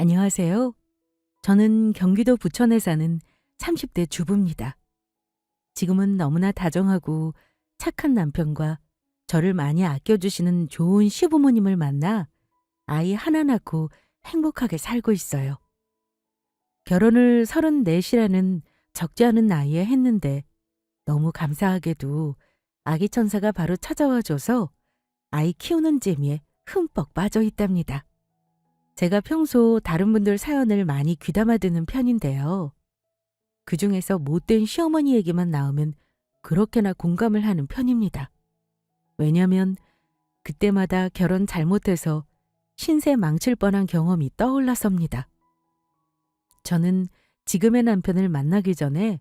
안녕하세요. 저는 경기도 부천에 사는 30대 주부입니다. 지금은 너무나 다정하고 착한 남편과 저를 많이 아껴주시는 좋은 시부모님을 만나 아이 하나 낳고 행복하게 살고 있어요. 결혼을 34이라는 적지 않은 나이에 했는데 너무 감사하게도 아기 천사가 바로 찾아와줘서 아이 키우는 재미에 흠뻑 빠져 있답니다. 제가 평소 다른 분들 사연을 많이 귀담아 듣는 편인데요. 그중에서 못된 시어머니 얘기만 나오면 그렇게나 공감을 하는 편입니다. 왜냐면 그때마다 결혼 잘못해서 신세 망칠 뻔한 경험이 떠올라서입니다. 저는 지금의 남편을 만나기 전에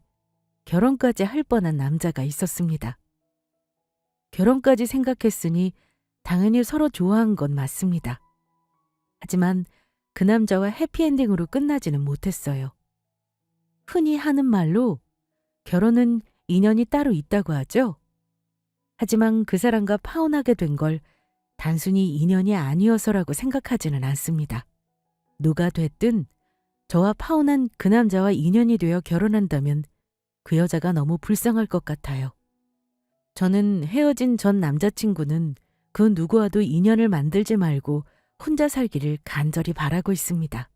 결혼까지 할 뻔한 남자가 있었습니다. 결혼까지 생각했으니 당연히 서로 좋아한 건 맞습니다. 하지만 그 남자와 해피엔딩으로 끝나지는 못했어요. 흔히 하는 말로 결혼은 인연이 따로 있다고 하죠. 하지만 그 사람과 파혼하게 된 걸 단순히 인연이 아니어서라고 생각하지는 않습니다. 누가 됐든 저와 파혼한 그 남자와 인연이 되어 결혼한다면 그 여자가 너무 불쌍할 것 같아요. 저는 헤어진 전 남자친구는 그 누구와도 인연을 만들지 말고 혼자 살기를 간절히 바라고 있습니다.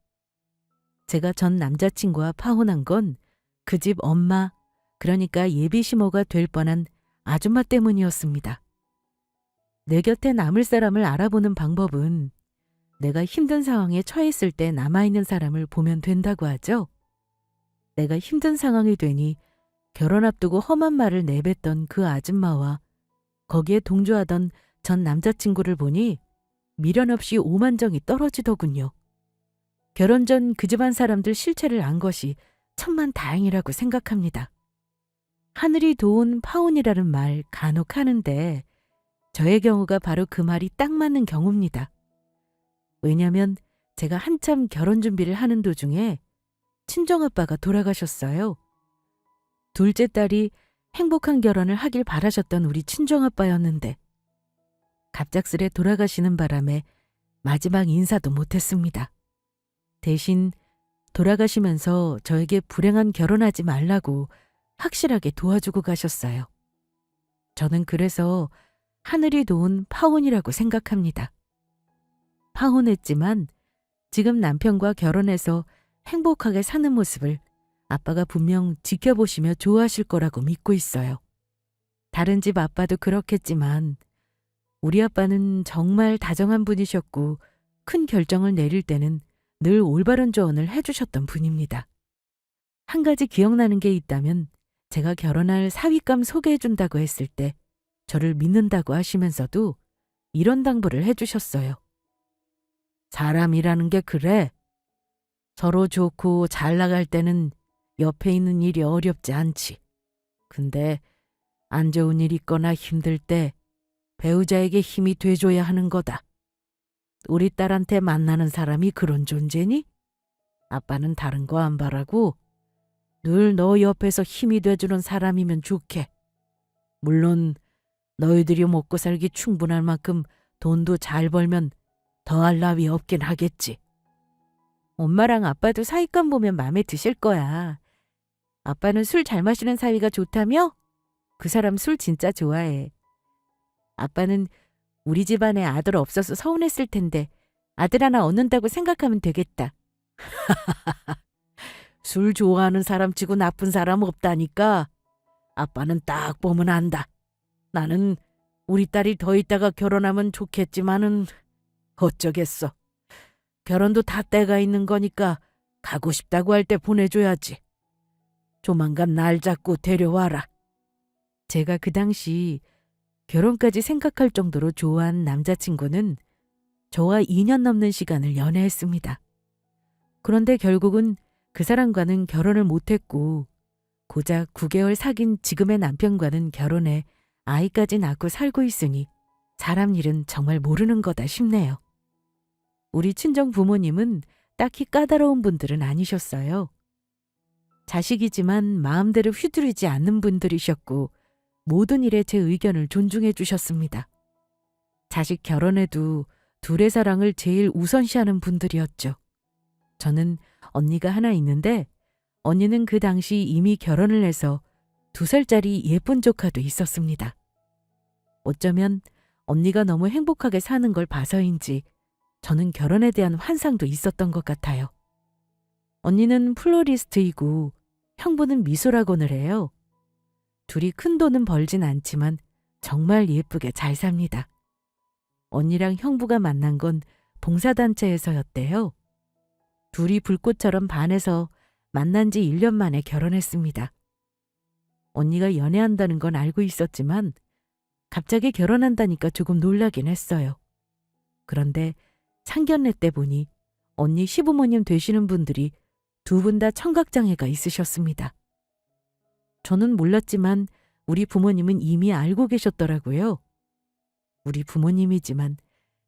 제가 전 남자친구와 파혼한 건 그 집 엄마, 그러니까 예비 시모가 될 뻔한 아줌마 때문이었습니다. 내 곁에 남을 사람을 알아보는 방법은 내가 힘든 상황에 처했을 때 남아있는 사람을 보면 된다고 하죠. 내가 힘든 상황이 되니 결혼 앞두고 험한 말을 내뱉던 그 아줌마와 거기에 동조하던 전 남자친구를 보니 미련 없이 오만정이 떨어지더군요. 결혼 전 그 집안 사람들 실체를 안 것이 천만다행이라고 생각합니다. 하늘이 도운 파혼이라는 말 간혹 하는데 저의 경우가 바로 그 말이 딱 맞는 경우입니다. 왜냐면 제가 한참 결혼 준비를 하는 도중에 친정아빠가 돌아가셨어요. 둘째 딸이 행복한 결혼을 하길 바라셨던 우리 친정아빠였는데 갑작스레 돌아가시는 바람에 마지막 인사도 못했습니다. 대신 돌아가시면서 저에게 불행한 결혼하지 말라고 확실하게 도와주고 가셨어요. 저는 그래서 하늘이 도운 파혼이라고 생각합니다. 파혼했지만 지금 남편과 결혼해서 행복하게 사는 모습을 아빠가 분명 지켜보시며 좋아하실 거라고 믿고 있어요. 다른 집 아빠도 그렇겠지만 우리 아빠는 정말 다정한 분이셨고 큰 결정을 내릴 때는 늘 올바른 조언을 해주셨던 분입니다. 한 가지 기억나는 게 있다면 제가 결혼할 사윗감 소개해준다고 했을 때 저를 믿는다고 하시면서도 이런 당부를 해주셨어요. 사람이라는 게 그래. 서로 좋고 잘 나갈 때는 옆에 있는 일이 어렵지 않지. 근데 안 좋은 일 있거나 힘들 때 배우자에게 힘이 돼줘야 하는 거다. 우리 딸한테 만나는 사람이 그런 존재니? 아빠는 다른 거 안 바라고 늘 너 옆에서 힘이 돼주는 사람이면 좋게. 물론 너희들이 먹고 살기 충분할 만큼 돈도 잘 벌면 더할 나위 없긴 하겠지. 엄마랑 아빠도 사윗감 보면 마음에 드실 거야. 아빠는 술 잘 마시는 사위가 좋다며? 그 사람 술 진짜 좋아해. 아빠는 우리 집안에 아들 없어서 서운했을 텐데 아들 하나 얻는다고 생각하면 되겠다. 술 좋아하는 사람 치고 나쁜 사람 없다니까. 아빠는 딱 보면 안다. 나는 우리 딸이 더 있다가 결혼하면 좋겠지만은 어쩌겠어. 결혼도 다 때가 있는 거니까 가고 싶다고 할 때 보내줘야지. 조만간 날 잡고 데려와라. 제가 그 당시 결혼까지 생각할 정도로 좋아한 남자친구는 저와 2년 넘는 시간을 연애했습니다. 그런데 결국은 그 사람과는 결혼을 못했고 고작 9개월 사귄 지금의 남편과는 결혼해 아이까지 낳고 살고 있으니 사람 일은 정말 모르는 거다 싶네요. 우리 친정 부모님은 딱히 까다로운 분들은 아니셨어요. 자식이지만 마음대로 휘두르지 않는 분들이셨고 모든 일에 제 의견을 존중해 주셨습니다. 자식 결혼에도 둘의 사랑을 제일 우선시하는 분들이었죠. 저는 언니가 하나 있는데 언니는 그 당시 이미 결혼을 해서 2살짜리 예쁜 조카도 있었습니다. 어쩌면 언니가 너무 행복하게 사는 걸 봐서인지 저는 결혼에 대한 환상도 있었던 것 같아요. 언니는 플로리스트이고 형부는 미술학원을 해요. 둘이 큰 돈은 벌진 않지만 정말 예쁘게 잘 삽니다. 언니랑 형부가 만난 건 봉사단체에서였대요. 둘이 불꽃처럼 반해서 만난 지 1년 만에 결혼했습니다. 언니가 연애한다는 건 알고 있었지만 갑자기 결혼한다니까 조금 놀라긴 했어요. 그런데 상견례 때 보니 언니 시부모님 되시는 분들이 2분 다 청각장애가 있으셨습니다. 저는 몰랐지만 우리 부모님은 이미 알고 계셨더라고요. 우리 부모님이지만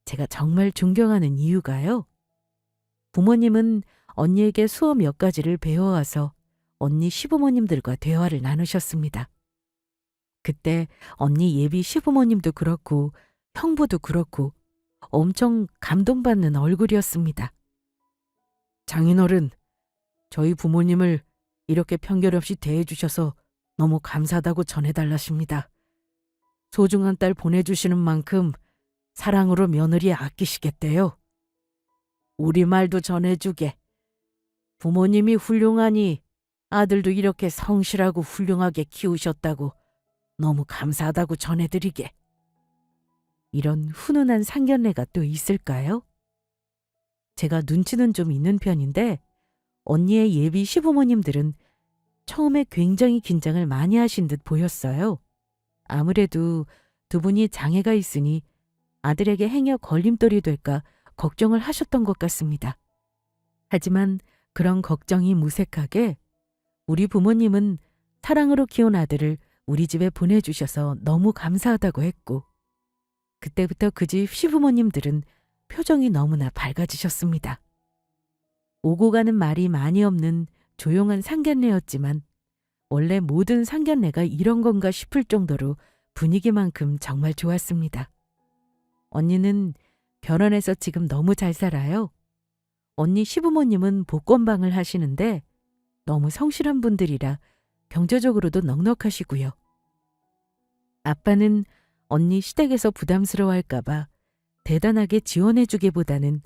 제가 정말 존경하는 이유가요. 부모님은 언니에게 수어 몇 가지를 배워와서 언니 시부모님들과 대화를 나누셨습니다. 그때 언니 예비 시부모님도 그렇고 형부도 그렇고 엄청 감동받는 얼굴이었습니다. 장인어른, 저희 부모님을 이렇게 편견 없이 대해주셔서 너무 감사하다고 전해달라십니다. 소중한 딸 보내주시는 만큼 사랑으로 며느리 아끼시겠대요. 우리말도 전해주게. 부모님이 훌륭하니 아들도 이렇게 성실하고 훌륭하게 키우셨다고 너무 감사하다고 전해드리게. 이런 훈훈한 상견례가 또 있을까요? 제가 눈치는 좀 있는 편인데 언니의 예비 시부모님들은 처음에 굉장히 긴장을 많이 하신 듯 보였어요. 아무래도 2분이 장애가 있으니 아들에게 행여 걸림돌이 될까 걱정을 하셨던 것 같습니다. 하지만 그런 걱정이 무색하게 우리 부모님은 사랑으로 키운 아들을 우리 집에 보내주셔서 너무 감사하다고 했고 그때부터 그 집 시부모님들은 표정이 너무나 밝아지셨습니다. 오고 가는 말이 많이 없는 조용한 상견례였지만 원래 모든 상견례가 이런 건가 싶을 정도로 분위기만큼 정말 좋았습니다. 언니는 결혼해서 지금 너무 잘 살아요. 언니 시부모님은 복권방을 하시는데 너무 성실한 분들이라 경제적으로도 넉넉하시고요. 아빠는 언니 시댁에서 부담스러워할까봐 대단하게 지원해주기보다는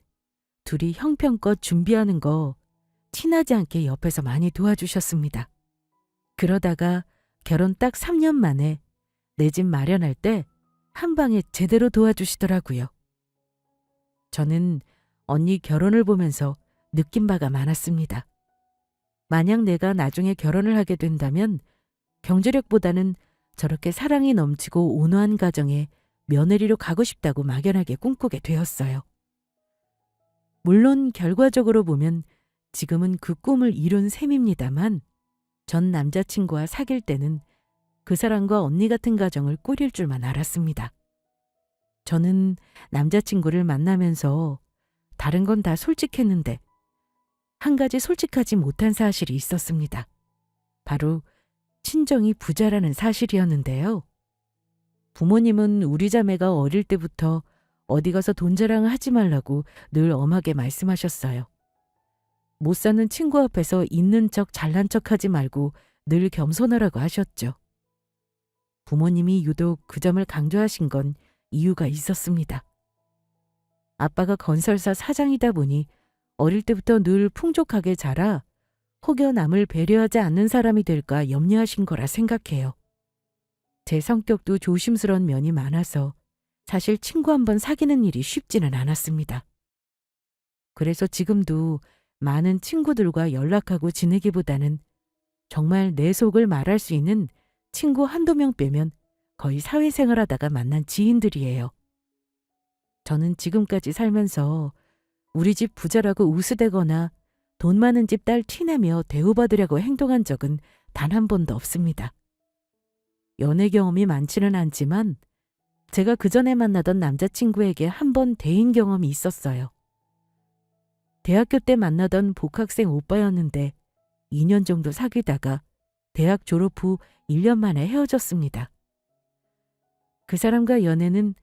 둘이 형편껏 준비하는 거 티나지 않게 옆에서 많이 도와주셨습니다. 그러다가 결혼 딱 3년 만에 내 집 마련할 때 한 방에 제대로 도와주시더라고요. 저는 언니 결혼을 보면서 느낀 바가 많았습니다. 만약 내가 나중에 결혼을 하게 된다면 경제력보다는 저렇게 사랑이 넘치고 온화한 가정에 며느리로 가고 싶다고 막연하게 꿈꾸게 되었어요. 물론 결과적으로 보면 지금은 그 꿈을 이룬 셈입니다만 전 남자친구와 사귈 때는 그 사람과 언니 같은 가정을 꾸릴 줄만 알았습니다. 저는 남자친구를 만나면서 다른 건 다 솔직했는데 한 가지 솔직하지 못한 사실이 있었습니다. 바로 친정이 부자라는 사실이었는데요. 부모님은 우리 자매가 어릴 때부터 어디 가서 돈 자랑을 하지 말라고 늘 엄하게 말씀하셨어요. 못 사는 친구 앞에서 있는 척 잘난 척 하지 말고 늘 겸손하라고 하셨죠. 부모님이 유독 그 점을 강조하신 건 이유가 있었습니다. 아빠가 건설사 사장이다 보니 어릴 때부터 늘 풍족하게 자라 혹여 남을 배려하지 않는 사람이 될까 염려하신 거라 생각해요. 제 성격도 조심스러운 면이 많아서 사실 친구 한 번 사귀는 일이 쉽지는 않았습니다. 그래서 지금도 많은 친구들과 연락하고 지내기보다는 정말 내 속을 말할 수 있는 친구 한두 명 빼면 거의 사회생활하다가 만난 지인들이에요. 저는 지금까지 살면서 우리 집 부자라고 우스대거나 돈 많은 집 딸 티내며 대우받으려고 행동한 적은 단 한 번도 없습니다. 연애 경험이 많지는 않지만 제가 그전에 만나던 남자친구에게 한 번 대인 경험이 있었어요. 대학교 때 만나던 복학생 오빠였는데 2년 정도 사귀다가 대학 졸업 후 1년 만에 헤어졌습니다. 그 사람과 연애는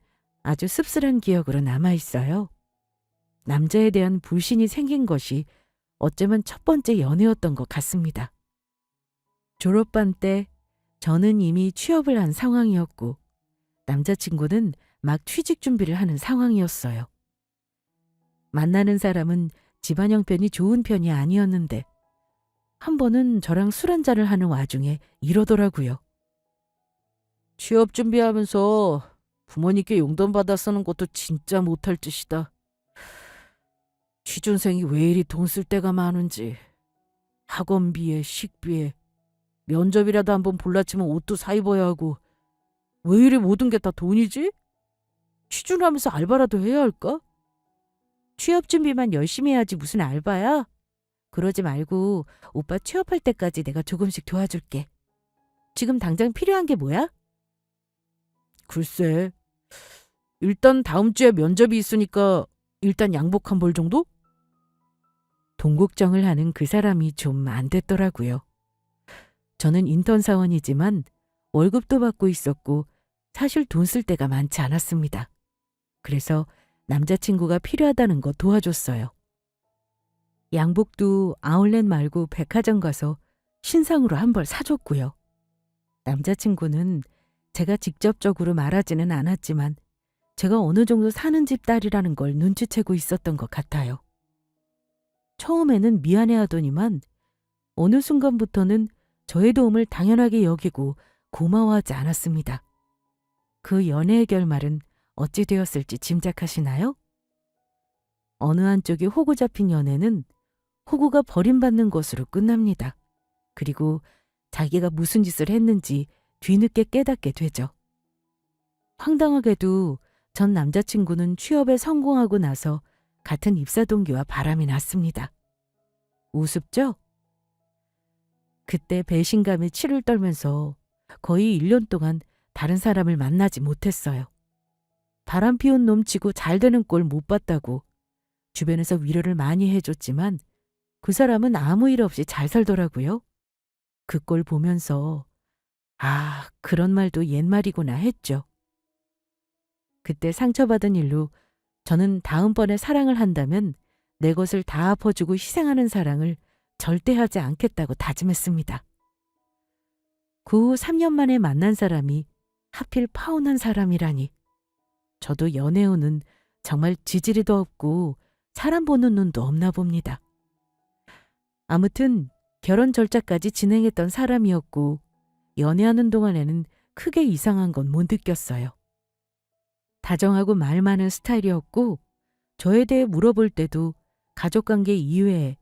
아주 씁쓸한 기억으로 남아있어요. 남자에 대한 불신이 생긴 것이 어쩌면 첫 번째 연애였던 것 같습니다. 졸업반 때 저는 이미 취업을 한 상황이었고 남자친구는 막 취직 준비를 하는 상황이었어요. 만나는 사람은 집안 형편이 좋은 편이 아니었는데 한 번은 저랑 술 한잔을 하는 와중에 이러더라고요. 취업 준비하면서 부모님께 용돈 받아 쓰는 것도 진짜 못할 짓이다. 취준생이 왜 이리 돈 쓸 데가 많은지. 학원비에 식비에 면접이라도 한번 볼라치면 옷도 사 입어야 하고 왜 이리 모든 게 다 돈이지? 취준하면서 알바라도 해야 할까? 취업 준비만 열심히 해야지 무슨 알바야? 그러지 말고 오빠 취업할 때까지 내가 조금씩 도와줄게. 지금 당장 필요한 게 뭐야? 글쎄, 일단 다음 주에 면접이 있으니까 일단 양복 한 벌 정도? 동국정을 하는 그 사람이 좀 안 됐더라고요. 저는 인턴 사원이지만 월급도 받고 있었고 사실 돈 쓸 데가 많지 않았습니다. 그래서 남자친구가 필요하다는 거 도와줬어요. 양복도 아울렛 말고 백화점 가서 신상으로 한 벌 사줬고요. 남자친구는 제가 직접적으로 말하지는 않았지만 제가 어느 정도 사는 집 딸이라는 걸 눈치채고 있었던 것 같아요. 처음에는 미안해하더니만 어느 순간부터는 저의 도움을 당연하게 여기고 고마워하지 않았습니다. 그 연애의 결말은 어찌 되었을지 짐작하시나요? 어느 한쪽이 호구 잡힌 연애는 호구가 버림받는 것으로 끝납니다. 그리고 자기가 무슨 짓을 했는지 뒤늦게 깨닫게 되죠. 황당하게도 전 남자친구는 취업에 성공하고 나서 같은 입사 동기와 바람이 났습니다. 우습죠? 그때 배신감에 치를 떨면서 거의 1년 동안 다른 사람을 만나지 못했어요. 바람 피운 놈치고 잘 되는 꼴 못 봤다고 주변에서 위로를 많이 해줬지만 그 사람은 아무 일 없이 잘 살더라고요. 그 꼴 보면서 아, 그런 말도 옛말이구나 했죠. 그때 상처받은 일로 저는 다음번에 사랑을 한다면 내 것을 다 엎어주고 희생하는 사랑을 절대 하지 않겠다고 다짐했습니다. 그 후 3년 만에 만난 사람이 하필 파혼한 사람이라니. 저도 연애운은 정말 지지리도 없고 사람 보는 눈도 없나 봅니다. 아무튼 결혼 절차까지 진행했던 사람이었고 연애하는 동안에는 크게 이상한 건 못 느꼈어요. 다정하고 말 많은 스타일이었고 저에 대해 물어볼 때도 가족관계 이외에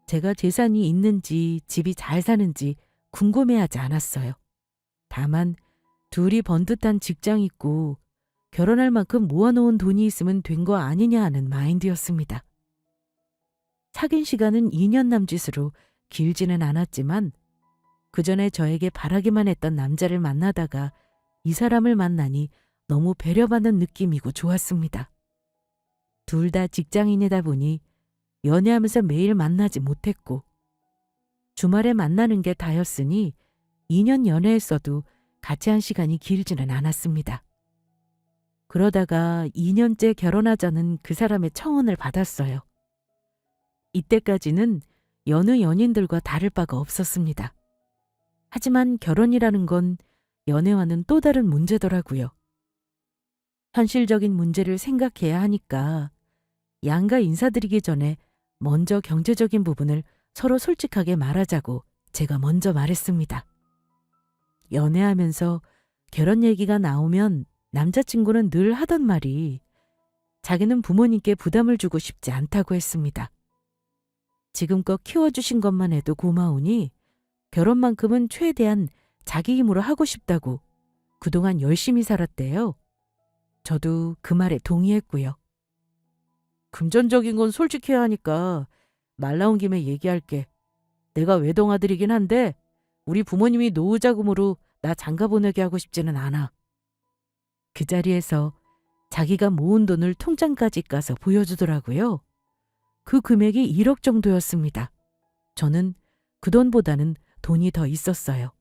제가 재산이 있는지 집이 잘 사는지 궁금해하지 않았어요. 다만 둘이 번듯한 직장 있고 결혼할 만큼 모아놓은 돈이 있으면 된 거 아니냐 하는 마인드였습니다. 사귄 시간은 2년 남짓으로 길지는 않았지만 그 전에 저에게 바라기만 했던 남자를 만나다가 이 사람을 만나니 너무 배려받는 느낌이고 좋았습니다. 둘 다 직장인이다 보니 연애하면서 매일 만나지 못했고 주말에 만나는 게 다였으니 2년 연애했어도 같이 한 시간이 길지는 않았습니다. 그러다가 2년째 결혼하자는 그 사람의 청혼을 받았어요. 이때까지는 여느 연인들과 다를 바가 없었습니다. 하지만 결혼이라는 건 연애와는 또 다른 문제더라고요. 현실적인 문제를 생각해야 하니까 양가 인사드리기 전에 먼저 경제적인 부분을 서로 솔직하게 말하자고 제가 먼저 말했습니다. 연애하면서 결혼 얘기가 나오면 남자친구는 늘 하던 말이 자기는 부모님께 부담을 주고 싶지 않다고 했습니다. 지금껏 키워주신 것만 해도 고마우니 결혼만큼은 최대한 자기 힘으로 하고 싶다고 그동안 열심히 살았대요. 저도 그 말에 동의했고요. 금전적인 건 솔직해야 하니까 말 나온 김에 얘기할게. 내가 외동아들이긴 한데 우리 부모님이 노후자금으로 나 장가 보내게 하고 싶지는 않아. 그 자리에서 자기가 모은 돈을 통장까지 까서 보여주더라고요. 그 금액이 1억 정도였습니다. 저는 그 돈보다는 돈이 더 있었어요.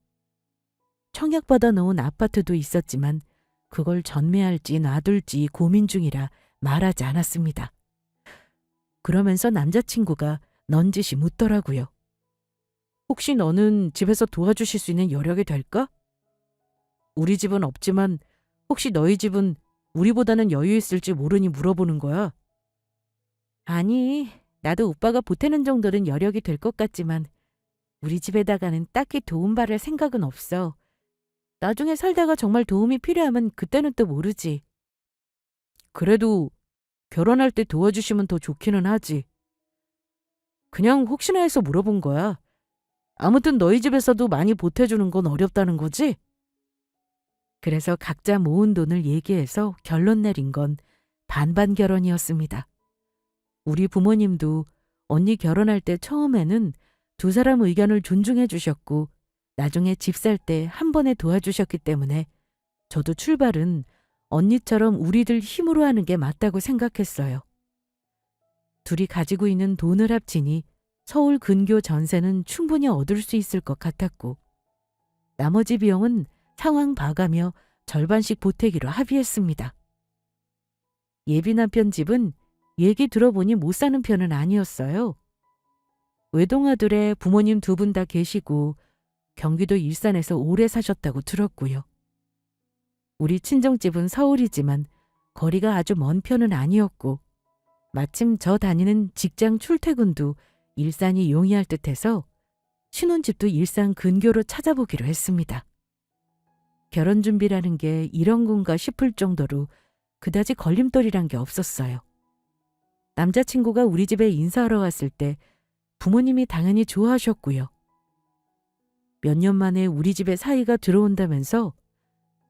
청약받아 놓은 아파트도 있었지만 그걸 전매할지 놔둘지 고민 중이라 말하지 않았습니다. 그러면서 남자친구가 넌지시 묻더라고요. 혹시 너는 집에서 도와주실 수 있는 여력이 될까? 우리 집은 없지만 혹시 너희 집은 우리보다는 여유 있을지 모르니 물어보는 거야. 아니, 나도 오빠가 보태는 정도는 여력이 될 것 같지만 우리 집에다가는 딱히 도움받을 생각은 없어. 나중에 살다가 정말 도움이 필요하면 그때는 또 모르지. 그래도 결혼할 때 도와주시면 더 좋기는 하지. 그냥 혹시나 해서 물어본 거야. 아무튼 너희 집에서도 많이 보태주는 건 어렵다는 거지? 그래서 각자 모은 돈을 얘기해서 결론 내린 건 반반 결혼이었습니다. 우리 부모님도 언니 결혼할 때 처음에는 두 사람 의견을 존중해 주셨고 나중에 집 살 때 한 번에 도와주셨기 때문에 저도 출발은 언니처럼 우리들 힘으로 하는 게 맞다고 생각했어요. 둘이 가지고 있는 돈을 합치니 서울 근교 전세는 충분히 얻을 수 있을 것 같았고 나머지 비용은 상황 봐가며 절반씩 보태기로 합의했습니다. 예비 남편 집은 얘기 들어보니 못 사는 편은 아니었어요. 외동아들의 부모님 두 분 다 계시고 경기도 일산에서 오래 사셨다고 들었고요. 우리 친정집은 서울이지만 거리가 아주 먼 편은 아니었고 마침 저 다니는 직장 출퇴근도 일산이 용이할 듯해서 신혼집도 일산 근교로 찾아보기로 했습니다. 결혼 준비라는 게 이런 건가 싶을 정도로 그다지 걸림돌이란 게 없었어요. 남자친구가 우리 집에 인사하러 왔을 때 부모님이 당연히 좋아하셨고요. 몇 년 만에 우리 집에 사이가 들어온다면서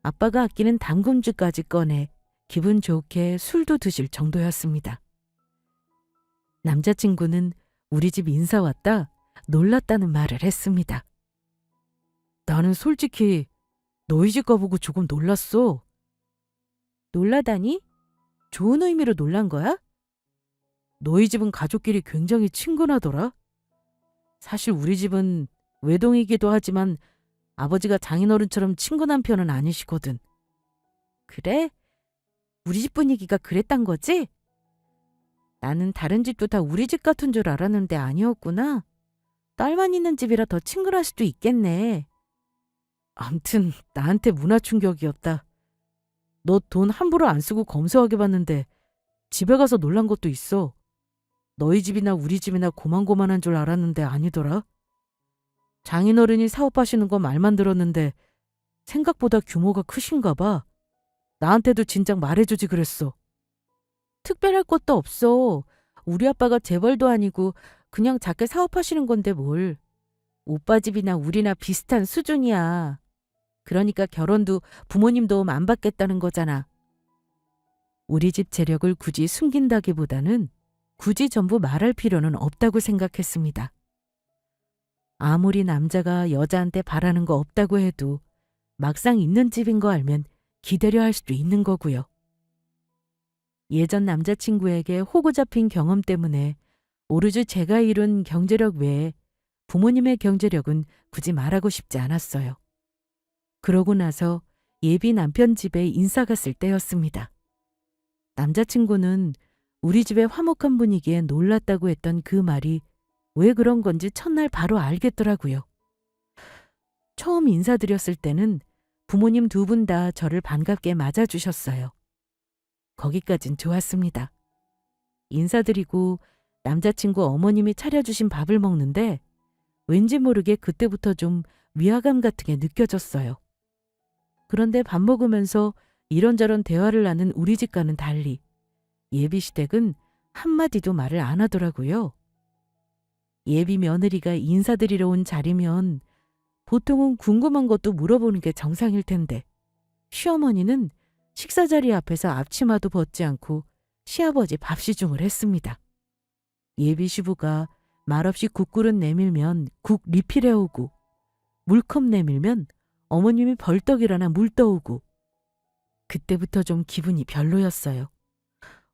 아빠가 아끼는 담금주까지 꺼내 기분 좋게 술도 드실 정도였습니다. 남자친구는 우리 집 인사 왔다 놀랐다는 말을 했습니다. 나는 솔직히 너희 집 가보고 조금 놀랐어. 놀라다니? 좋은 의미로 놀란 거야? 너희 집은 가족끼리 굉장히 친근하더라. 사실 우리 집은 외동이기도 하지만 아버지가 장인어른처럼 친근한 편은 아니시거든. 그래? 우리 집 분위기가 그랬단 거지? 나는 다른 집도 다 우리 집 같은 줄 알았는데 아니었구나. 딸만 있는 집이라 더 친근할 수도 있겠네. 암튼 나한테 문화 충격이었다. 너 돈 함부로 안 쓰고 검소하게 봤는데 집에 가서 놀란 것도 있어. 너희 집이나 우리 집이나 고만고만한 줄 알았는데 아니더라. 장인어른이 사업하시는 거 말만 들었는데 생각보다 규모가 크신가 봐. 나한테도 진작 말해주지 그랬어. 특별할 것도 없어. 우리 아빠가 재벌도 아니고 그냥 작게 사업하시는 건데 뭘. 오빠 집이나 우리나 비슷한 수준이야. 그러니까 결혼도 부모님 도움 안 받겠다는 거잖아. 우리 집 재력을 굳이 숨긴다기보다는 굳이 전부 말할 필요는 없다고 생각했습니다. 아무리 남자가 여자한테 바라는 거 없다고 해도 막상 있는 집인 거 알면 기다려 할 수도 있는 거고요. 예전 남자친구에게 호구 잡힌 경험 때문에 오로지 제가 이룬 경제력 외에 부모님의 경제력은 굳이 말하고 싶지 않았어요. 그러고 나서 예비 남편 집에 인사 갔을 때였습니다. 남자친구는 우리 집의 화목한 분위기에 놀랐다고 했던 그 말이 왜 그런 건지 첫날 바로 알겠더라고요. 처음 인사드렸을 때는 부모님 두 분 다 저를 반갑게 맞아주셨어요. 거기까진 좋았습니다. 인사드리고 남자친구 어머님이 차려주신 밥을 먹는데 왠지 모르게 그때부터 좀 위화감 같은 게 느껴졌어요. 그런데 밥 먹으면서 이런저런 대화를 나눈 우리 집과는 달리 예비 시댁은 한마디도 말을 안 하더라고요. 예비 며느리가 인사드리러 온 자리면 보통은 궁금한 것도 물어보는 게 정상일 텐데 시어머니는 식사 자리 앞에서 앞치마도 벗지 않고 시아버지 밥 시중을 했습니다. 예비 시부가 말없이 국그릇 내밀면 국 리필해오고 물컵 내밀면 어머님이 벌떡 일어나 물 떠오고 그때부터 좀 기분이 별로였어요.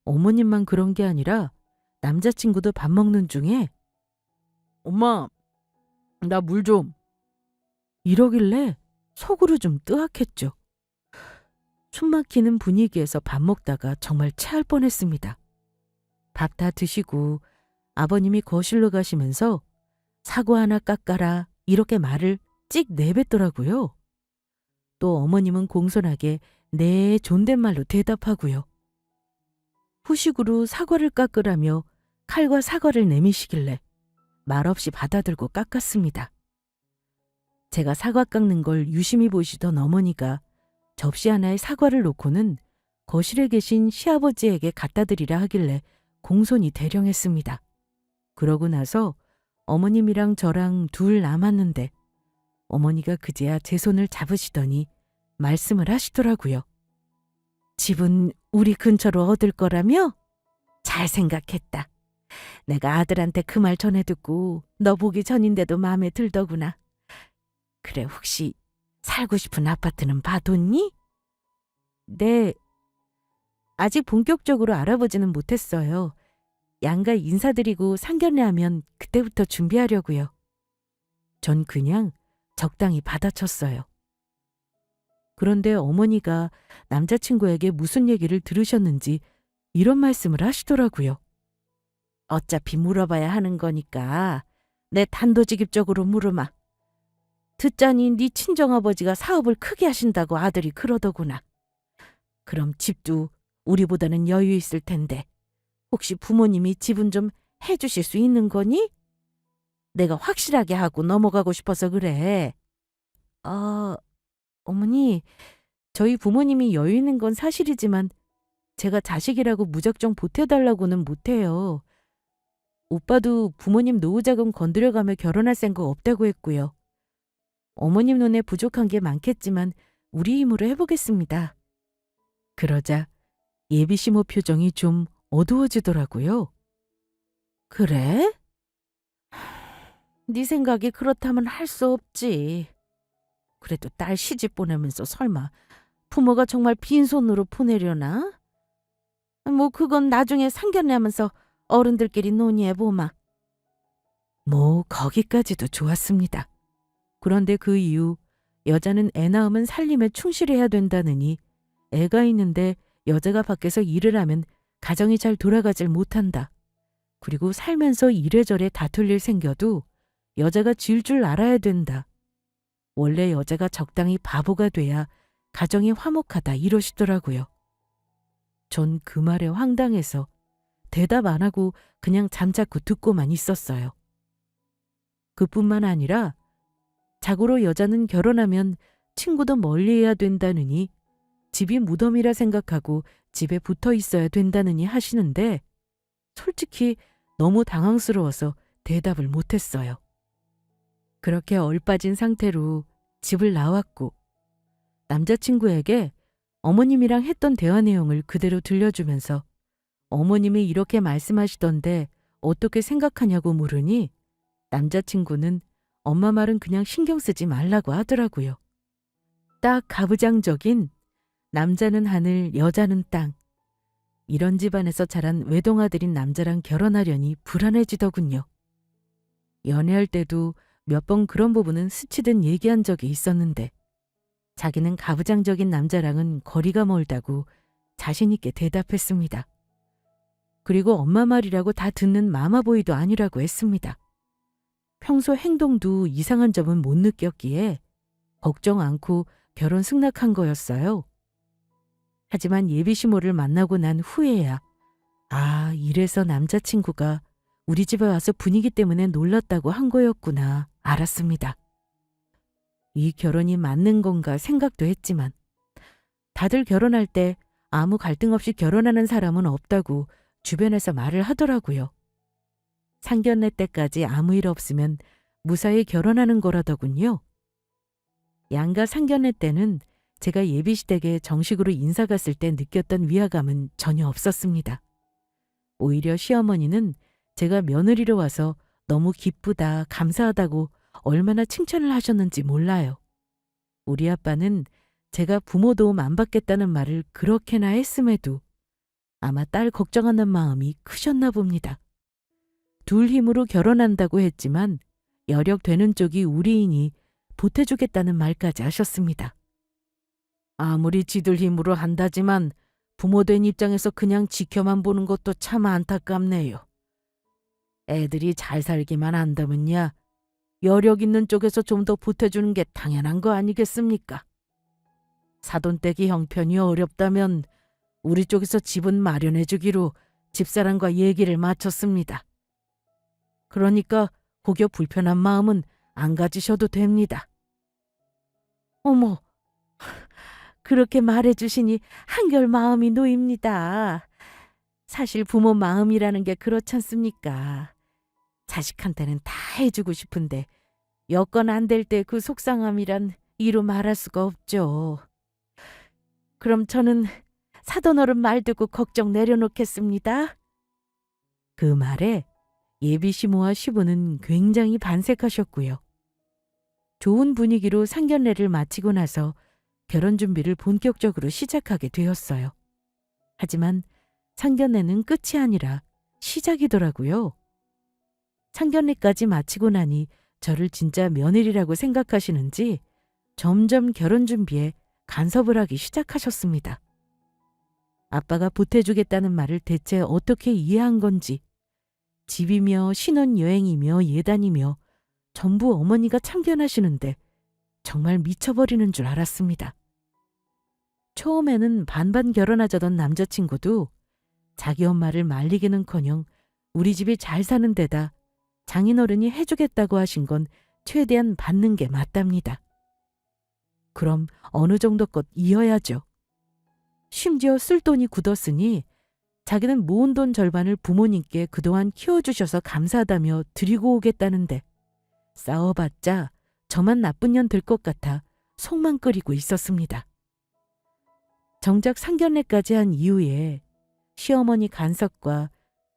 어머님만 그런 게 아니라 남자친구도 밥 먹는 중에 엄마, 나 물 좀. 이러길래 속으로 좀 뜨악했죠. 숨막히는 분위기에서 밥 먹다가 정말 체할 뻔했습니다. 밥 다 드시고 아버님이 거실로 가시면서 사과 하나 깎아라 이렇게 말을 찍 내뱉더라고요. 또 어머님은 공손하게 네 존댓말로 대답하고요. 후식으로 사과를 깎으라며 칼과 사과를 내미시길래 말없이 받아들고 깎았습니다. 제가 사과 깎는 걸 유심히 보시던 어머니가 접시 하나에 사과를 놓고는 거실에 계신 시아버지에게 갖다 드리라 하길래 공손히 대령했습니다. 그러고 나서 어머님이랑 저랑 둘 남았는데 어머니가 그제야 제 손을 잡으시더니 말씀을 하시더라고요. 집은 우리 근처로 얻을 거라며? 잘 생각했다. 내가 아들한테 그 말 전해 듣고 너 보기 전인데도 마음에 들더구나. 그래 혹시 살고 싶은 아파트는 봐뒀니? 네. 아직 본격적으로 알아보지는 못했어요. 양가 인사드리고 상견례하면 그때부터 준비하려고요. 전 그냥 적당히 받아쳤어요. 그런데 어머니가 남자친구에게 무슨 얘기를 들으셨는지 이런 말씀을 하시더라고요. 어차피 물어봐야 하는 거니까 내 단도직입적으로 물어마. 듣자니 네 친정아버지가 사업을 크게 하신다고 아들이 그러더구나. 그럼 집도 우리보다는 여유 있을 텐데 혹시 부모님이 집은 좀 해주실 수 있는 거니? 내가 확실하게 하고 넘어가고 싶어서 그래. 어머니, 저희 부모님이 여유 있는 건 사실이지만 제가 자식이라고 무작정 보태달라고는 못해요. 오빠도 부모님 노후자금 건드려가며 결혼할 생각 없다고 했고요. 어머님 눈에 부족한 게 많겠지만 우리 힘으로 해보겠습니다. 그러자 예비시모 표정이 좀 어두워지더라고요. 그래? 네 생각이 그렇다면 할 수 없지. 그래도 딸 시집 보내면서 설마 부모가 정말 빈손으로 보내려나? 뭐 그건 나중에 상견례하면서 어른들끼리 논의해보마. 뭐 거기까지도 좋았습니다. 그런데 그 이후 여자는 애 낳으면 살림에 충실해야 된다느니 애가 있는데 여자가 밖에서 일을 하면 가정이 잘 돌아가질 못한다. 그리고 살면서 이래저래 다툴 일 생겨도 여자가 질 줄 알아야 된다. 원래 여자가 적당히 바보가 돼야 가정이 화목하다 이러시더라고요. 전 그 말에 황당해서 대답 안 하고 그냥 잠자코 듣고만 있었어요. 그뿐만 아니라 자고로 여자는 결혼하면 친구도 멀리해야 된다느니 집이 무덤이라 생각하고 집에 붙어 있어야 된다느니 하시는데 솔직히 너무 당황스러워서 대답을 못했어요. 그렇게 얼빠진 상태로 집을 나왔고 남자친구에게 어머님이랑 했던 대화 내용을 그대로 들려주면서 어머님이 이렇게 말씀하시던데 어떻게 생각하냐고 물으니 남자친구는 엄마 말은 그냥 신경 쓰지 말라고 하더라고요. 딱 가부장적인 남자는 하늘, 여자는 땅. 이런 집안에서 자란 외동아들인 남자랑 결혼하려니 불안해지더군요. 연애할 때도 몇 번 그런 부분은 스치듯 얘기한 적이 있었는데 자기는 가부장적인 남자랑은 거리가 멀다고 자신 있게 대답했습니다. 그리고 엄마 말이라고 다 듣는 마마보이도 아니라고 했습니다. 평소 행동도 이상한 점은 못 느꼈기에 걱정 않고 결혼 승낙한 거였어요. 하지만 예비시모를 만나고 난 후에야 이래서 남자친구가 우리 집에 와서 분위기 때문에 놀랐다고 한 거였구나 알았습니다. 이 결혼이 맞는 건가 생각도 했지만 다들 결혼할 때 아무 갈등 없이 결혼하는 사람은 없다고 주변에서 말을 하더라고요. 상견례 때까지 아무 일 없으면 무사히 결혼하는 거라더군요. 양가 상견례 때는 제가 예비시댁에 정식으로 인사 갔을 때 느꼈던 위화감은 전혀 없었습니다. 오히려 시어머니는 제가 며느리로 와서 너무 기쁘다, 감사하다고 얼마나 칭찬을 하셨는지 몰라요. 우리 아빠는 제가 부모 도움 안 받겠다는 말을 그렇게나 했음에도 아마 딸 걱정하는 마음이 크셨나 봅니다. 둘 힘으로 결혼한다고 했지만 여력 되는 쪽이 우리이니 보태주겠다는 말까지 하셨습니다. 아무리 지들 힘으로 한다지만 부모 된 입장에서 그냥 지켜만 보는 것도 참 안타깝네요. 애들이 잘 살기만 한다면야 여력 있는 쪽에서 좀 더 보태주는 게 당연한 거 아니겠습니까? 사돈댁이 형편이 어렵다면 우리 쪽에서 집은 마련해주기로 집사람과 얘기를 마쳤습니다. 그러니까 혹여 불편한 마음은 안 가지셔도 됩니다. 어머, 그렇게 말해주시니 한결 마음이 놓입니다. 사실 부모 마음이라는 게 그렇지 않습니까? 자식한테는 다 해주고 싶은데 여건 안 될 때 그 속상함이란 이루 말할 수가 없죠. 그럼 저는 사돈어른 말 듣고 걱정 내려놓겠습니다. 그 말에 예비 시모와 시부는 굉장히 반색하셨고요. 좋은 분위기로 상견례를 마치고 나서 결혼 준비를 본격적으로 시작하게 되었어요. 하지만 상견례는 끝이 아니라 시작이더라고요. 상견례까지 마치고 나니 저를 진짜 며느리라고 생각하시는지 점점 결혼 준비에 간섭을 하기 시작하셨습니다. 아빠가 보태주겠다는 말을 대체 어떻게 이해한 건지 집이며 신혼여행이며 예단이며 전부 어머니가 참견하시는데 정말 미쳐버리는 줄 알았습니다. 처음에는 반반 결혼하자던 남자친구도 자기 엄마를 말리기는커녕 우리 집이 잘 사는 데다 장인어른이 해주겠다고 하신 건 최대한 받는 게 맞답니다. 그럼 어느 정도껏 이어야죠. 심지어 쓸 돈이 굳었으니 자기는 모은 돈 절반을 부모님께 그동안 키워주셔서 감사하다며 드리고 오겠다는데 싸워봤자 저만 나쁜 년 될 것 같아 속만 끓이고 있었습니다. 정작 상견례까지 한 이후에 시어머니 간섭과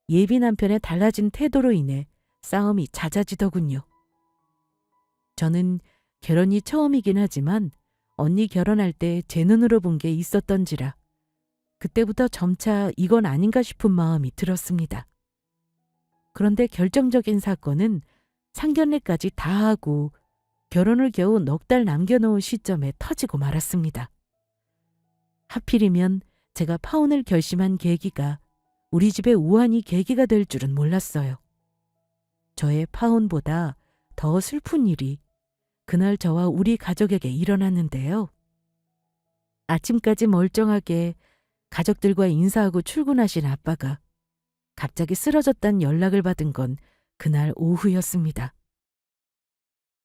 예비 남편의 달라진 태도로 인해 싸움이 잦아지더군요. 저는 결혼이 처음이긴 하지만 언니 결혼할 때 제 눈으로 본 게 있었던지라 그때부터 점차 이건 아닌가 싶은 마음이 들었습니다. 그런데 결정적인 사건은 상견례까지 다 하고 결혼을 겨우 넉 달 남겨놓은 시점에 터지고 말았습니다. 하필이면 제가 파혼을 결심한 계기가 우리 집의 우환이 계기가 될 줄은 몰랐어요. 저의 파혼보다 더 슬픈 일이 그날 저와 우리 가족에게 일어났는데요. 아침까지 멀쩡하게 가족들과 인사하고 출근하신 아빠가 갑자기 쓰러졌다는 연락을 받은 건 그날 오후였습니다.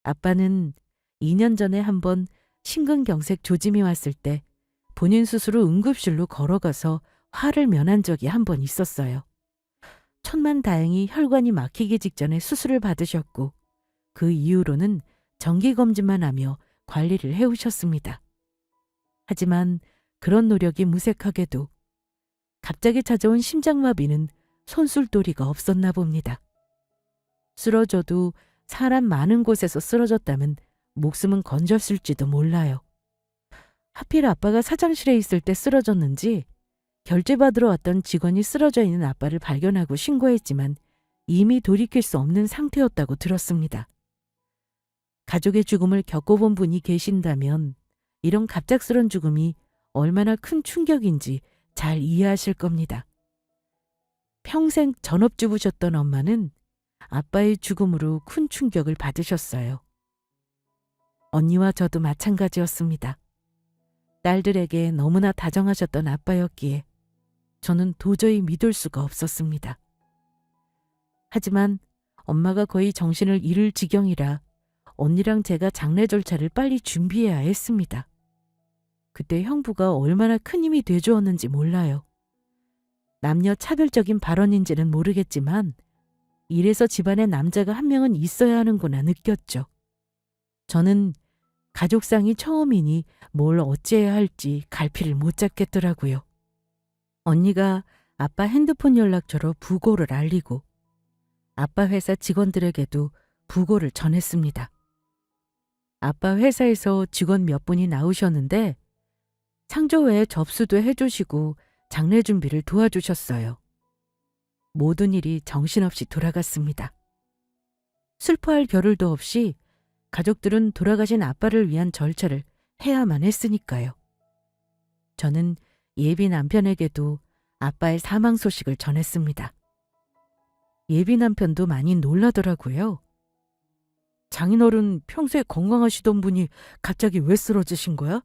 아빠는 2년 전에 한번 심근경색 조짐이 왔을 때 본인 스스로 응급실로 걸어가서 화를 면한 적이 한 번 있었어요. 천만다행히 혈관이 막히기 직전에 수술을 받으셨고 그 이후로는 정기검진만 하며 관리를 해오셨습니다. 하지만 그런 노력이 무색하게도 갑자기 찾아온 심장마비는 손쓸도리가 없었나 봅니다. 쓰러져도 사람 많은 곳에서 쓰러졌다면 목숨은 건졌을지도 몰라요. 하필 아빠가 사장실에 있을 때 쓰러졌는지 결제받으러 왔던 직원이 쓰러져 있는 아빠를 발견하고 신고했지만 이미 돌이킬 수 없는 상태였다고 들었습니다. 가족의 죽음을 겪어본 분이 계신다면 이런 갑작스런 죽음이 얼마나 큰 충격인지 잘 이해하실 겁니다. 평생 전업주부셨던 엄마는 아빠의 죽음으로 큰 충격을 받으셨어요. 언니와 저도 마찬가지였습니다. 딸들에게 너무나 다정하셨던 아빠였기에 저는 도저히 믿을 수가 없었습니다. 하지만 엄마가 거의 정신을 잃을 지경이라 언니랑 제가 장례 절차를 빨리 준비해야 했습니다. 그때 형부가 얼마나 큰 힘이 돼주었는지 몰라요. 남녀 차별적인 발언인지는 모르겠지만 이래서 집안에 남자가 한 명은 있어야 하는구나 느꼈죠. 저는 가족상이 처음이니 뭘 어찌해야 할지 갈피를 못 잡겠더라고요. 언니가 아빠 핸드폰 연락처로 부고를 알리고 아빠 회사 직원들에게도 부고를 전했습니다. 아빠 회사에서 직원 몇 분이 나오셨는데 상조회에 접수도 해주시고 장례 준비를 도와주셨어요. 모든 일이 정신없이 돌아갔습니다. 슬퍼할 겨를도 없이 가족들은 돌아가신 아빠를 위한 절차를 해야만 했으니까요. 저는 예비 남편에게도 아빠의 사망 소식을 전했습니다. 예비 남편도 많이 놀라더라고요. 장인어른 평소에 건강하시던 분이 갑자기 왜 쓰러지신 거야?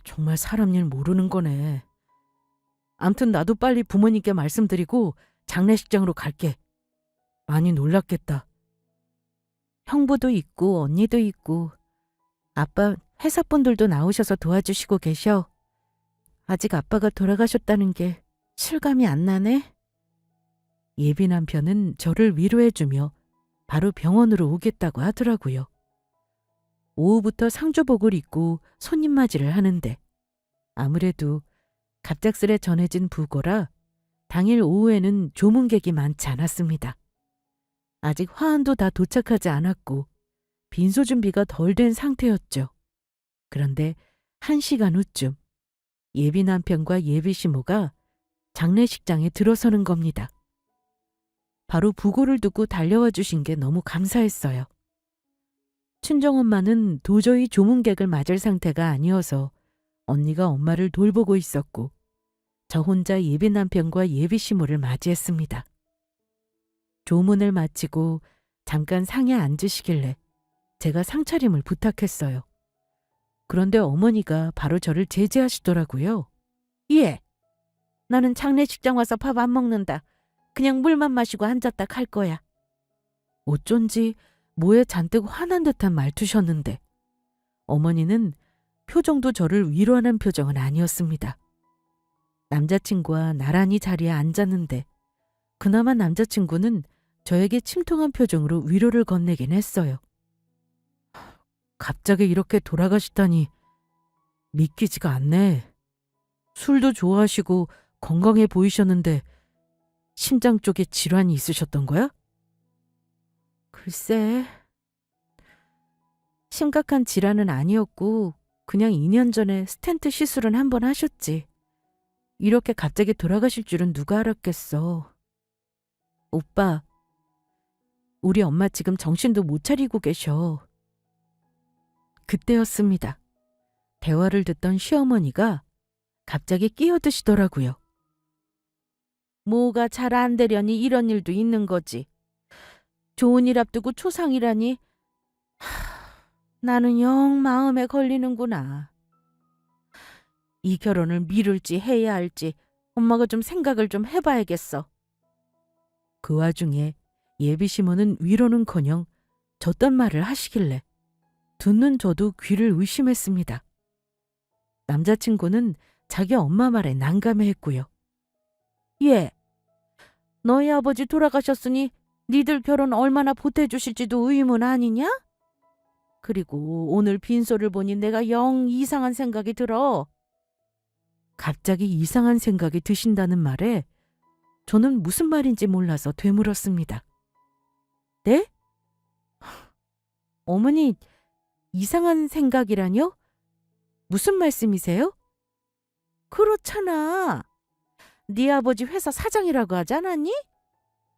정말 사람 일 모르는 거네. 암튼 나도 빨리 부모님께 말씀드리고 장례식장으로 갈게. 많이 놀랐겠다. 형부도 있고 언니도 있고 아빠 회사분들도 나오셔서 도와주시고 계셔. 아직 아빠가 돌아가셨다는 게 실감이 안 나네. 예비 남편은 저를 위로해주며 바로 병원으로 오겠다고 하더라고요. 오후부터 상주복을 입고 손님 맞이를 하는데 아무래도 갑작스레 전해진 부고라 당일 오후에는 조문객이 많지 않았습니다. 아직 화환도 다 도착하지 않았고 빈소 준비가 덜 된 상태였죠. 그런데 1시간 후쯤 예비 남편과 예비 시모가 장례식장에 들어서는 겁니다. 바로 부고를 두고 달려와 주신 게 너무 감사했어요. 친정엄마는 도저히 조문객을 맞을 상태가 아니어서 언니가 엄마를 돌보고 있었고 저 혼자 예비 남편과 예비 시모를 맞이했습니다. 조문을 마치고 잠깐 상에 앉으시길래 제가 상차림을 부탁했어요. 그런데 어머니가 바로 저를 제지하시더라고요. 예, 나는 장례식장 와서 밥 안 먹는다. 그냥 물만 마시고 앉았다 갈 거야. 어쩐지 뭐에 잔뜩 화난 듯한 말투셨는데 어머니는 표정도 저를 위로하는 표정은 아니었습니다. 남자친구와 나란히 자리에 앉았는데 그나마 남자친구는 저에게 침통한 표정으로 위로를 건네긴 했어요. 갑자기 이렇게 돌아가시다니 믿기지가 않네. 술도 좋아하시고 건강해 보이셨는데 심장 쪽에 질환이 있으셨던 거야? 글쎄, 심각한 질환은 아니었고 그냥 2년 전에 스텐트 시술은 한 번 하셨지. 이렇게 갑자기 돌아가실 줄은 누가 알았겠어. 오빠, 우리 엄마 지금 정신도 못 차리고 계셔. 그때였습니다. 대화를 듣던 시어머니가 갑자기 끼어드시더라고요. 뭐가 잘 안 되려니 이런 일도 있는 거지. 좋은 일 앞두고 초상이라니. 나는 영 마음에 걸리는구나. 이 결혼을 미룰지 해야 할지 엄마가 좀 생각을 좀 해봐야겠어. 그 와중에 예비 시모는 위로는커녕 저딴 말을 하시길래 듣는 저도 귀를 의심했습니다. 남자친구는 자기 엄마 말에 난감해했고요. 예, 너희 아버지 돌아가셨으니 니들 결혼 얼마나 보태주실지도 의문 아니냐? 그리고 오늘 빈소를 보니 내가 영 이상한 생각이 들어. 갑자기 이상한 생각이 드신다는 말에 저는 무슨 말인지 몰라서 되물었습니다. 네? 어머니, 이상한 생각이라뇨? 무슨 말씀이세요? 그렇잖아. 네 아버지 회사 사장이라고 하지 않았니?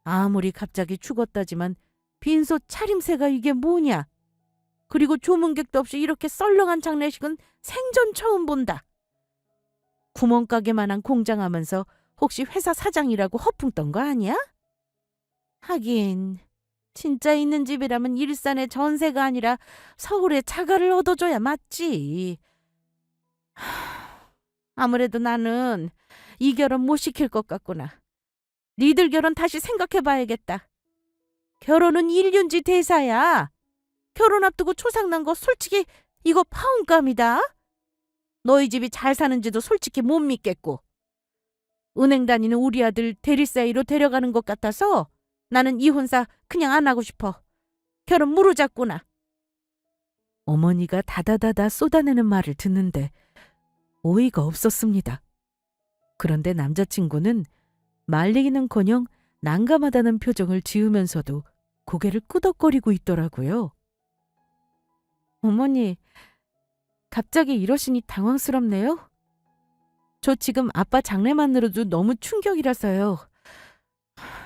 아무리 갑자기 죽었다지만 빈소 차림새가 이게 뭐냐? 그리고 조문객도 없이 이렇게 썰렁한 장례식은 생전 처음 본다. 구멍가게만한 공장하면서 혹시 회사 사장이라고 허풍 떤 거 아니야? 하긴 진짜 있는 집이라면 일산에 전세가 아니라 서울에 자가를 얻어줘야 맞지. 아무래도 나는 이 결혼 못 시킬 것 같구나. 니들 결혼 다시 생각해봐야겠다. 결혼은 일륜지 대사야. 결혼 앞두고 초상난 거 솔직히 이거 파혼감이다. 너희 집이 잘 사는지도 솔직히 못 믿겠고. 은행 다니는 우리 아들 대리사이로 데려가는 것 같아서 나는 이혼사 그냥 안 하고 싶어. 결혼 무르잡구나. 어머니가 다다다다 쏟아내는 말을 듣는데 어이가 없었습니다. 그런데 남자친구는 말리기는커녕 난감하다는 표정을 지으면서도 고개를 끄덕거리고 있더라고요. 어머니, 갑자기 이러시니 당황스럽네요. 저 지금 아빠 장례만으로도 너무 충격이라서요.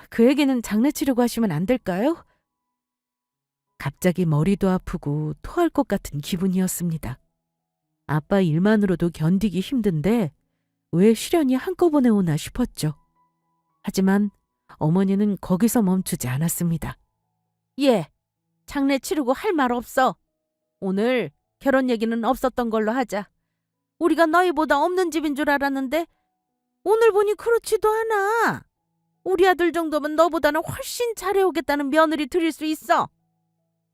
그 얘기는 장례 치르고 하시면 안 될까요? 갑자기 머리도 아프고 토할 것 같은 기분이었습니다. 아빠 일만으로도 견디기 힘든데 왜 시련이 한꺼번에 오나 싶었죠. 하지만 어머니는 거기서 멈추지 않았습니다. 예, 장례 치르고 할 말 없어. 오늘 결혼 얘기는 없었던 걸로 하자. 우리가 너희보다 없는 집인 줄 알았는데 오늘 보니 그렇지도 않아. 우리 아들 정도면 너보다는 훨씬 잘해오겠다는 며느리 드릴 수 있어.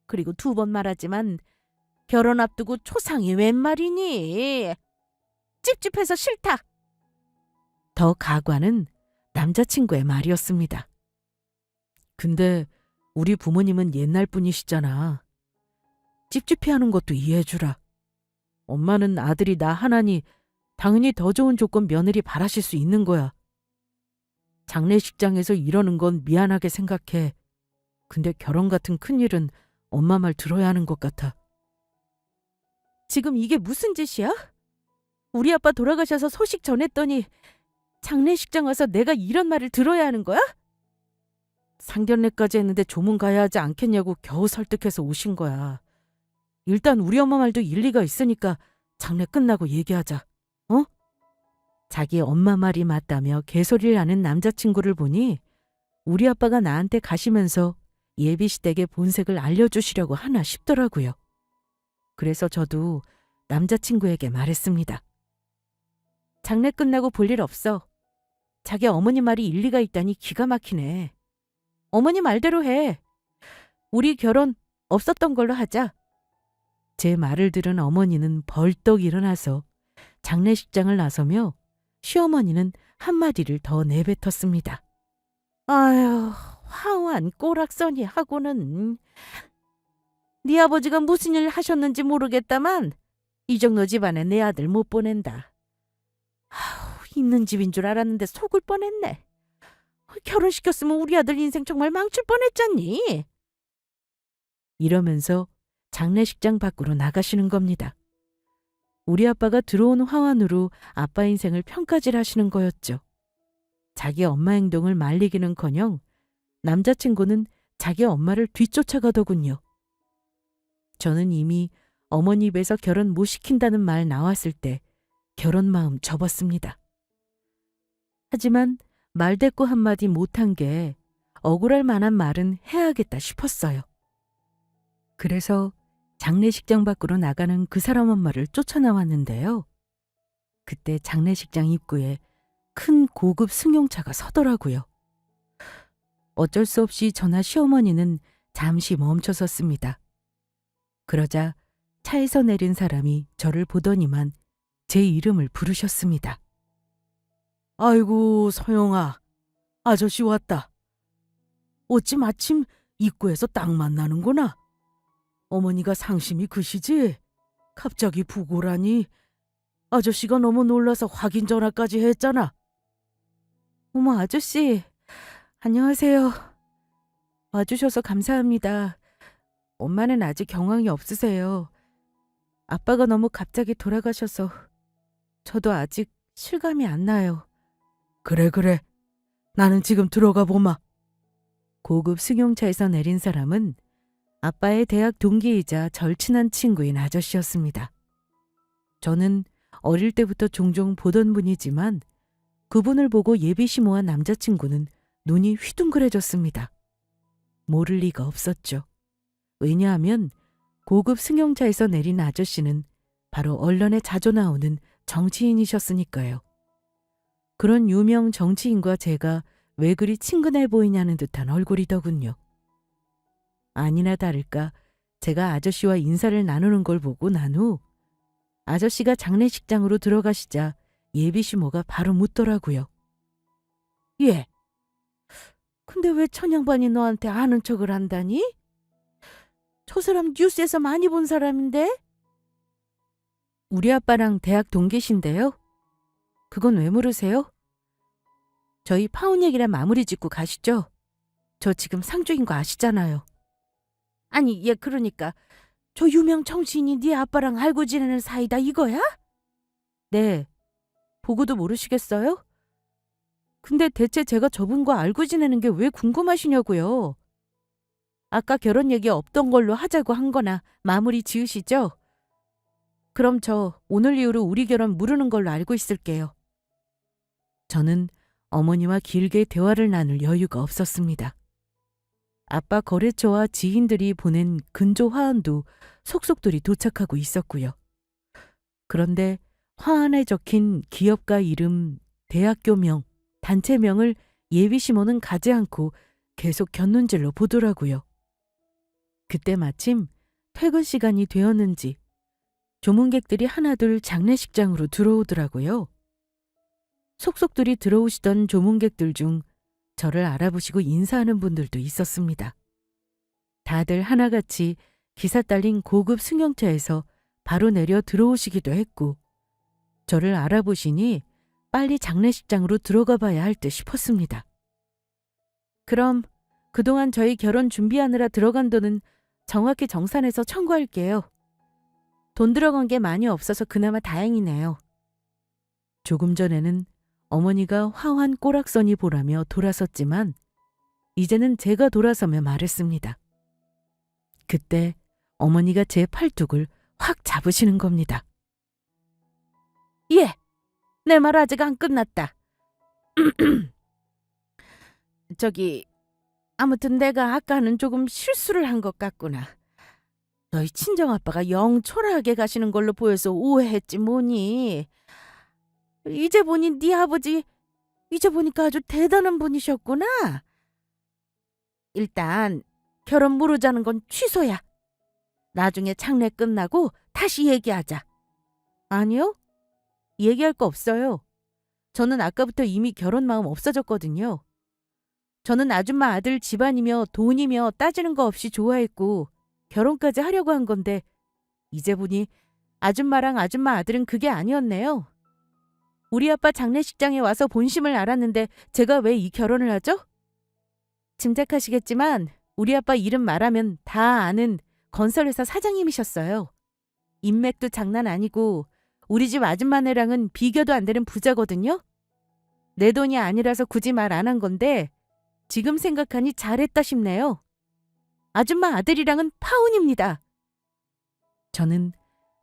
그리고 2번 말하지만 결혼 앞두고 초상이 웬 말이니? 찝찝해서 싫다. 더 가관은 남자친구의 말이었습니다. 근데 우리 부모님은 옛날 분이시잖아. 찝찝해하는 것도 이해해주라. 엄마는 아들이 나 하나니 당연히 더 좋은 조건 며느리 바라실 수 있는 거야. 장례식장에서 이러는 건 미안하게 생각해. 근데 결혼 같은 큰일은 엄마 말 들어야 하는 것 같아. 지금 이게 무슨 짓이야? 우리 아빠 돌아가셔서 소식 전했더니 장례식장 와서 내가 이런 말을 들어야 하는 거야? 상견례까지 했는데 조문 가야 하지 않겠냐고 겨우 설득해서 오신 거야. 일단 우리 엄마 말도 일리가 있으니까 장례 끝나고 얘기하자. 어? 자기 엄마 말이 맞다며 개소리를 하는 남자친구를 보니 우리 아빠가 나한테 가시면서 예비시댁의 본색을 알려주시려고 하나 싶더라고요. 그래서 저도 남자친구에게 말했습니다. 장례 끝나고 볼 일 없어. 자기 어머니 말이 일리가 있다니 기가 막히네. 어머니 말대로 해. 우리 결혼 없었던 걸로 하자. 제 말을 들은 어머니는 벌떡 일어나서 장례식장을 나서며 시어머니는 한마디를 더 내뱉었습니다. 아휴, 화우한 꼬락서니 하고는. 네 아버지가 무슨 일 하셨는지 모르겠다만 이 정도 집안에 내 아들 못 보낸다. 아우, 있는 집인 줄 알았는데 속을 뻔했네. 결혼시켰으면 우리 아들 인생 정말 망칠 뻔했잖니. 이러면서 장례식장 밖으로 나가시는 겁니다. 우리 아빠가 들어온 화환으로 아빠 인생을 평가질하시는 거였죠. 자기 엄마 행동을 말리기는커녕 남자친구는 자기 엄마를 뒤쫓아가더군요. 저는 이미 어머니 입에서 결혼 못 시킨다는 말 나왔을 때 결혼 마음 접었습니다. 하지만 말대꾸 한마디 못한 게 억울할 만한 말은 해야겠다 싶었어요. 그래서 장례식장 밖으로 나가는 그 사람 엄마를 쫓아나왔는데요. 그때 장례식장 입구에 큰 고급 승용차가 서더라고요. 어쩔 수 없이 저나 시어머니는 잠시 멈춰 섰습니다. 그러자 차에서 내린 사람이 저를 보더니만 제 이름을 부르셨습니다. 아이고, 서영아, 아저씨 왔다. 어찌 마침 입구에서 딱 만나는구나. 어머니가 상심이 크시지? 갑자기 부고라니. 아저씨가 너무 놀라서 확인 전화까지 했잖아. 어머, 아저씨, 안녕하세요. 와주셔서 감사합니다. 엄마는 아직 경황이 없으세요. 아빠가 너무 갑자기 돌아가셔서 저도 아직 실감이 안 나요. 그래. 나는 지금 들어가 보마. 고급 승용차에서 내린 사람은 아빠의 대학 동기이자 절친한 친구인 아저씨였습니다. 저는 어릴 때부터 종종 보던 분이지만 그분을 보고 예비시모한 남자친구는 눈이 휘둥그레졌습니다. 모를 리가 없었죠. 왜냐하면 고급 승용차에서 내린 아저씨는 바로 언론에 자주 나오는 정치인이셨으니까요. 그런 유명 정치인과 제가 왜 그리 친근해 보이냐는 듯한 얼굴이더군요. 아니나 다를까 제가 아저씨와 인사를 나누는 걸 보고 난 후 아저씨가 장례식장으로 들어가시자 예비시모가 바로 묻더라고요. 예. 근데 왜 천양반이 너한테 아는 척을 한다니? 저 사람 뉴스에서 많이 본 사람인데? 우리 아빠랑 대학 동기신데요. 그건 왜 물으세요? 저희 파혼 얘기라 마무리 짓고 가시죠. 저 지금 상주인 거 아시잖아요. 아니, 그러니까 저 유명 정치인이 네 아빠랑 알고 지내는 사이다 이거야? 네. 보고도 모르시겠어요? 근데 대체 제가 저분과 알고 지내는 게 왜 궁금하시냐고요. 아까 결혼 얘기 없던 걸로 하자고 한 거나 마무리 지으시죠? 그럼 저 오늘 이후로 우리 결혼 무르는 걸로 알고 있을게요. 저는 어머니와 길게 대화를 나눌 여유가 없었습니다. 아빠 거래처와 지인들이 보낸 근조 화환도 속속들이 도착하고 있었고요. 그런데 화환에 적힌 기업가 이름, 대학교명, 단체명을 예비시모는 가지 않고 계속 곁눈질로 보더라고요. 그때 마침 퇴근 시간이 되었는지 조문객들이 하나둘 장례식장으로 들어오더라고요. 속속들이 들어오시던 조문객들 중 저를 알아보시고 인사하는 분들도 있었습니다. 다들 하나같이 기사 딸린 고급 승용차에서 바로 내려 들어오시기도 했고 저를 알아보시니 빨리 장례식장으로 들어가 봐야 할 듯 싶었습니다. 그럼 그동안 저희 결혼 준비하느라 들어간 돈은 정확히 정산해서 청구할게요. 돈 들어간 게 많이 없어서 그나마 다행이네요. 조금 전에는 어머니가 화환 꼬락서니 보라며 돌아섰지만 이제는 제가 돌아서며 말했습니다. 그때 어머니가 제 팔뚝을 확 잡으시는 겁니다. 예, 내 말 아직 안 끝났다. 저기, 아무튼 내가 아까는 조금 실수를 한 것 같구나. 너희 친정아빠가 영 초라하게 가시는 걸로 보여서 오해했지 뭐니. 이제 보니 네 아버지, 이제 보니까 아주 대단한 분이셨구나. 일단 결혼 무르자는 건 취소야. 나중에 장례 끝나고 다시 얘기하자. 아니요? 얘기할 거 없어요. 저는 아까부터 이미 결혼 마음 없어졌거든요. 저는 아줌마 아들 집안이며 돈이며 따지는 거 없이 좋아했고 결혼까지 하려고 한 건데 이제 보니 아줌마랑 아줌마 아들은 그게 아니었네요. 우리 아빠 장례식장에 와서 본심을 알았는데 제가 왜 이 결혼을 하죠? 짐작하시겠지만 우리 아빠 이름 말하면 다 아는 건설회사 사장님이셨어요. 인맥도 장난 아니고 우리 집 아줌마네랑은 비교도 안 되는 부자거든요. 내 돈이 아니라서 굳이 말 안 한 건데 지금 생각하니 잘했다 싶네요. 아줌마 아들이랑은 파혼입니다. 저는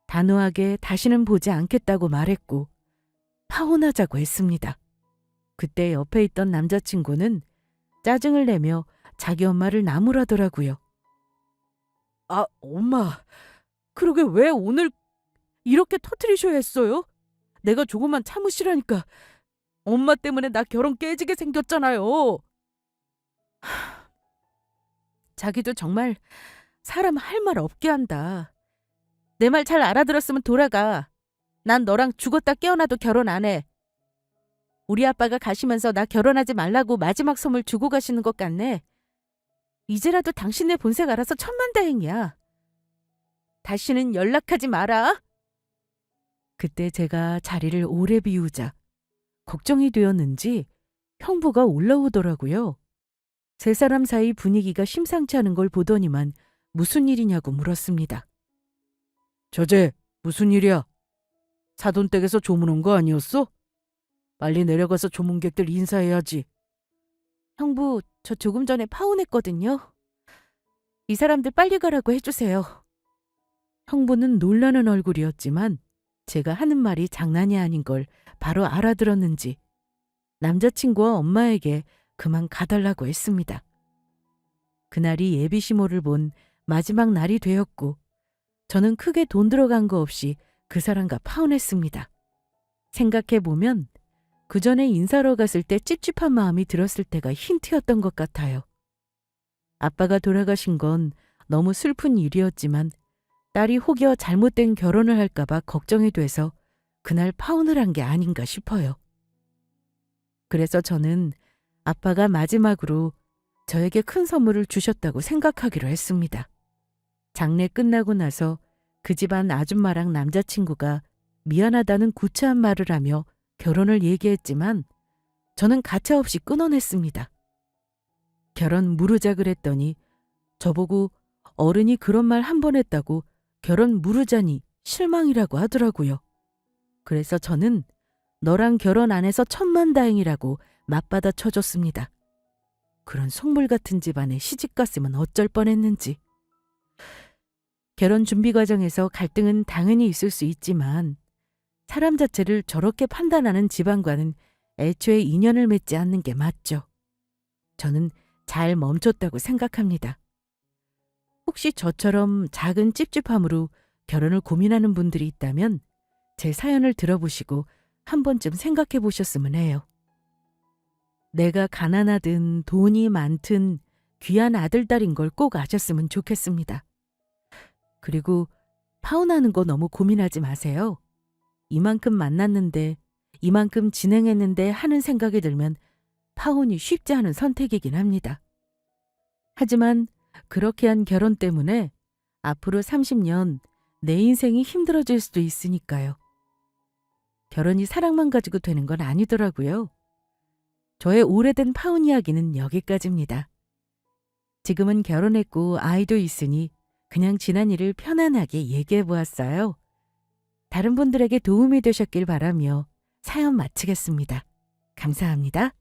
단호하게 다시는 보지 않겠다고 말했고 파혼하자고 했습니다. 그때 옆에 있던 남자친구는 짜증을 내며 자기 엄마를 나무라더라고요. 아, 엄마, 그러게 왜 오늘 이렇게 터뜨리셔야 했어요? 내가 조금만 참으시라니까. 엄마 때문에 나 결혼 깨지게 생겼잖아요. 자기도 정말 사람 할 말 없게 한다. 내 말 잘 알아들었으면 돌아가. 난 너랑 죽었다 깨어나도 결혼 안 해. 우리 아빠가 가시면서 나 결혼하지 말라고 마지막 선물 주고 가시는 것 같네. 이제라도 당신네 본색 알아서 천만다행이야. 다시는 연락하지 마라. 그때 제가 자리를 오래 비우자 걱정이 되었는지 형부가 올라오더라고요. 세 사람 사이 분위기가 심상치 않은 걸 보더니만 무슨 일이냐고 물었습니다. 저제 무슨 일이야? 사돈댁에서 조문 온 거 아니었어? 빨리 내려가서 조문객들 인사해야지. 형부, 저 조금 전에 파혼했거든요. 이 사람들 빨리 가라고 해주세요. 형부는 놀라는 얼굴이었지만 제가 하는 말이 장난이 아닌 걸 바로 알아들었는지 남자친구와 엄마에게 그만 가달라고 했습니다. 그날이 예비시모를 본 마지막 날이 되었고 저는 크게 돈 들어간 거 없이 그 사람과 파혼했습니다. 생각해보면 그 전에 인사하러 갔을 때 찝찝한 마음이 들었을 때가 힌트였던 것 같아요. 아빠가 돌아가신 건 너무 슬픈 일이었지만 딸이 혹여 잘못된 결혼을 할까봐 걱정이 돼서 그날 파혼을 한 게 아닌가 싶어요. 그래서 저는 아빠가 마지막으로 저에게 큰 선물을 주셨다고 생각하기로 했습니다. 장례 끝나고 나서 그 집안 아줌마랑 남자친구가 미안하다는 구차한 말을 하며 결혼을 얘기했지만 저는 가차없이 끊어냈습니다. 결혼 무르자 그랬더니 저보고 어른이 그런 말 한 번 했다고 결혼 무르자니 실망이라고 하더라고요. 그래서 저는 너랑 결혼 안 해서 천만다행이라고 맞받아 쳐줬습니다. 그런 속물 같은 집안에 시집 갔으면 어쩔 뻔했는지. 결혼 준비 과정에서 갈등은 당연히 있을 수 있지만 사람 자체를 저렇게 판단하는 집안과는 애초에 인연을 맺지 않는 게 맞죠. 저는 잘 멈췄다고 생각합니다. 혹시 저처럼 작은 찝찝함으로 결혼을 고민하는 분들이 있다면 제 사연을 들어보시고 한 번쯤 생각해 보셨으면 해요. 내가 가난하든 돈이 많든 귀한 아들딸인 걸 꼭 아셨으면 좋겠습니다. 그리고 파혼하는 거 너무 고민하지 마세요. 이만큼 만났는데, 이만큼 진행했는데 하는 생각이 들면 파혼이 쉽지 않은 선택이긴 합니다. 하지만 그렇게 한 결혼 때문에 앞으로 30년 내 인생이 힘들어질 수도 있으니까요. 결혼이 사랑만 가지고 되는 건 아니더라고요. 저의 오래된 파혼 이야기는 여기까지입니다. 지금은 결혼했고 아이도 있으니 그냥 지난 일을 편안하게 얘기해 보았어요. 다른 분들에게 도움이 되셨길 바라며 사연 마치겠습니다. 감사합니다.